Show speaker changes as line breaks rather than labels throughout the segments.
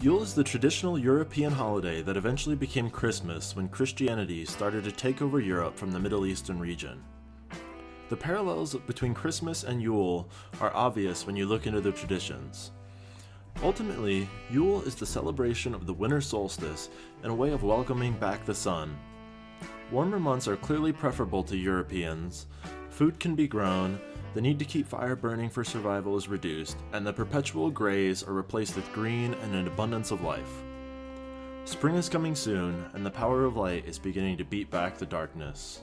Yule is the traditional European holiday that eventually became Christmas when Christianity started to take over Europe from the Middle Eastern region. The parallels between Christmas and Yule are obvious when you look into the traditions. Ultimately, Yule is the celebration of the winter solstice and a way of welcoming back the sun. Warmer months are clearly preferable to Europeans, food can be grown, the need to keep fire burning for survival is reduced, and the perpetual grays are replaced with green and an abundance of life. Spring is coming soon, and the power of light is beginning to beat back the darkness.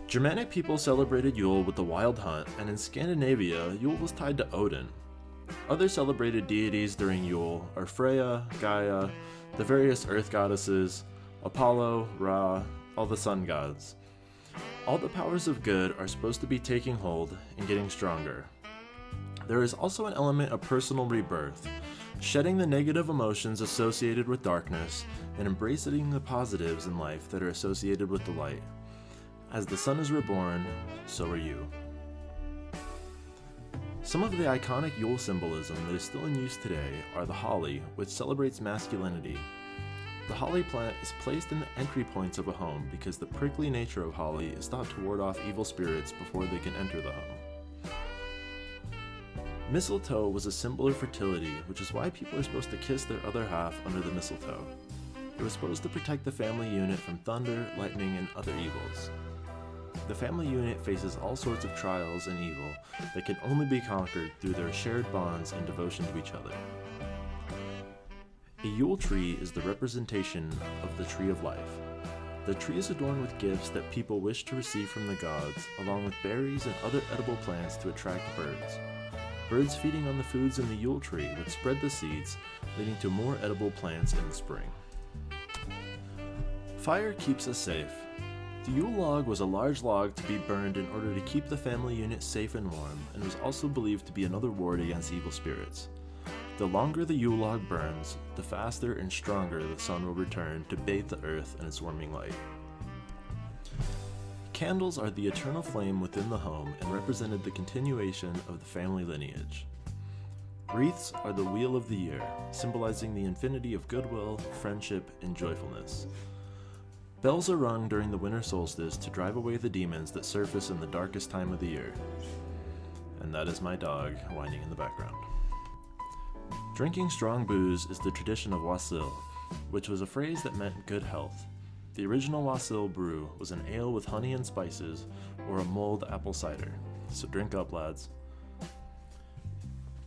Germanic people celebrated Yule with the wild hunt, and in Scandinavia, Yule was tied to Odin. Other celebrated deities during Yule are Freya, Gaia, the various earth goddesses, Apollo, Ra, all the sun gods. All the powers of good are supposed to be taking hold and getting stronger. There is also an element of personal rebirth, shedding the negative emotions associated with darkness and embracing the positives in life that are associated with the light. As the sun is reborn, so are you. Some of the iconic Yule symbolism that is still in use today are the holly, which celebrates masculinity. The holly plant is placed in the entry points of a home because the prickly nature of holly is thought to ward off evil spirits before they can enter the home. Mistletoe was a symbol of fertility, which is why people are supposed to kiss their other half under the mistletoe. It was supposed to protect the family unit from thunder, lightning, and other evils. The family unit faces all sorts of trials and evil that can only be conquered through their shared bonds and devotion to each other. A Yule tree is the representation of the tree of life. The tree is adorned with gifts that people wish to receive from the gods, along with berries and other edible plants to attract birds. Birds feeding on the foods in the Yule tree would spread the seeds, leading to more edible plants in the spring. Fire keeps us safe. The Yule log was a large log to be burned in order to keep the family unit safe and warm, and was also believed to be another ward against evil spirits. The longer the Yule log burns, the faster and stronger the sun will return to bathe the earth in its warming light. Candles are the eternal flame within the home and represented the continuation of the family lineage. Wreaths are the wheel of the year, symbolizing the infinity of goodwill, friendship, and joyfulness. Bells are rung during the winter solstice to drive away the demons that surface in the darkest time of the year. And that is my dog whining in the background. Drinking strong booze is the tradition of wassail, which was a phrase that meant good health. The original wassail brew was an ale with honey and spices, or a mulled apple cider. So drink up, lads.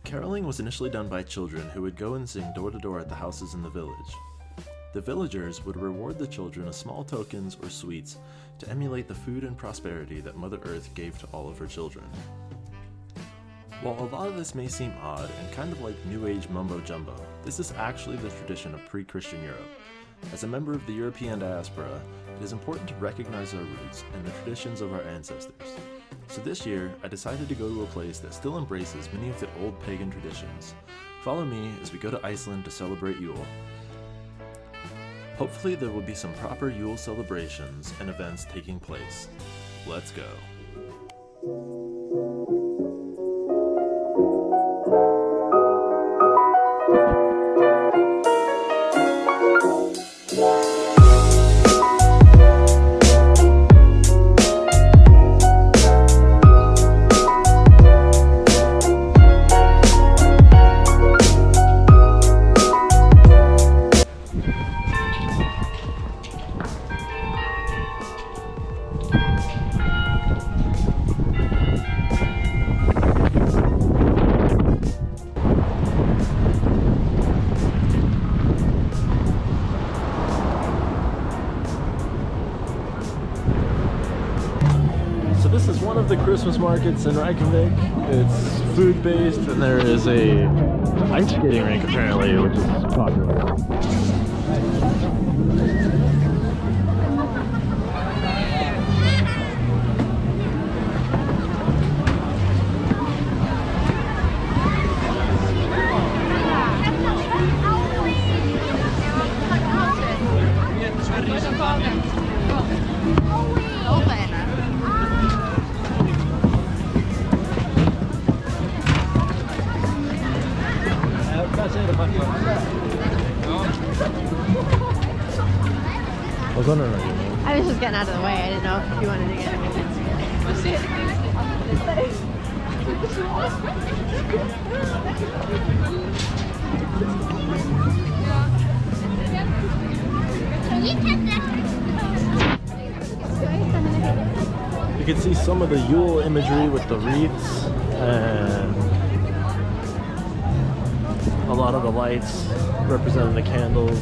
Caroling was initially done by children who would go and sing door to door at the houses in the village. The villagers would reward the children with small tokens or sweets to emulate the food and prosperity that Mother Earth gave to all of her children. While a lot of this may seem odd and kind of like New Age mumbo-jumbo, this is actually the tradition of pre-Christian Europe. As a member of the European diaspora, it is important to recognize our roots and the traditions of our ancestors. So this year, I decided to go to a place that still embraces many of the old pagan traditions. Follow me as we go to Iceland to celebrate Yule. Hopefully there will be some proper Yule celebrations and events taking place. Let's go. This is one of the Christmas markets in Reykjavik. It's food-based, and there is a ice skating rink apparently, which is popular. I was wondering what you mean.
I was just getting out of the way. I didn't know if you wanted to get
You can see some of the Yule imagery with the wreaths and a lot of the lights representing the candles.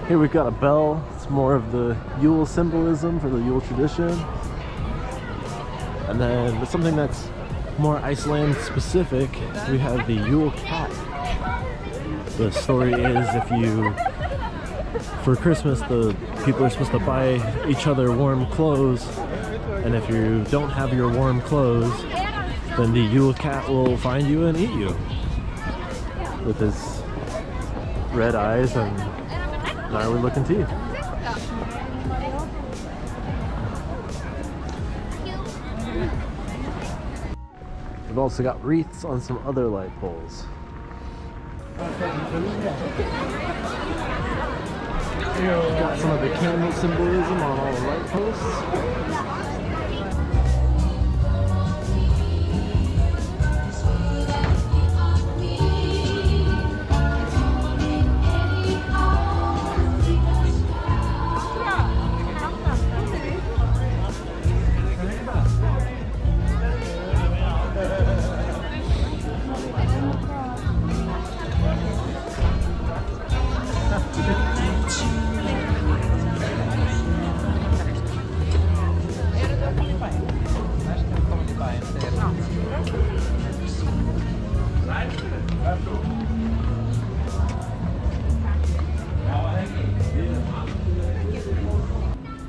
Here we've got a bell. It's more of the Yule symbolism for the Yule tradition. And then with something that's more Iceland specific, we have the Yule cat. The story is for Christmas, the people are supposed to buy each other warm clothes, and if you don't have your warm clothes, then the Yule cat will find you and eat you with his red eyes and gnarly looking teeth. We've also got wreaths on some other light poles. Got some of the candle symbolism on all the light posts.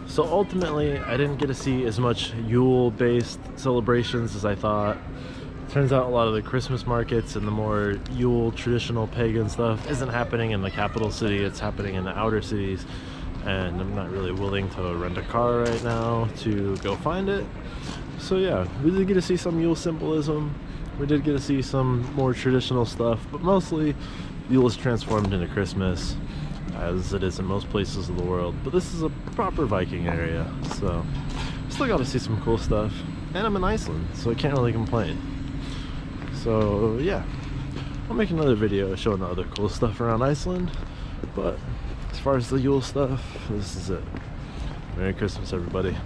So ultimately, I didn't get to see as much Yule-based celebrations as I thought. Turns out a lot of the Christmas markets and the more Yule traditional pagan stuff isn't happening in the capital city, it's happening in the outer cities. And I'm not really willing to rent a car right now to go find it. So yeah, we did get to see some Yule symbolism. We did get to see some more traditional stuff, but mostly Yule is transformed into Christmas, as it is in most places of the world. But this is a proper Viking area, so still got to see some cool stuff. And I'm in Iceland, so I can't really complain. So yeah, I'll make another video showing the other cool stuff around Iceland. But as far as the Yule stuff, this is it. Merry Christmas, everybody.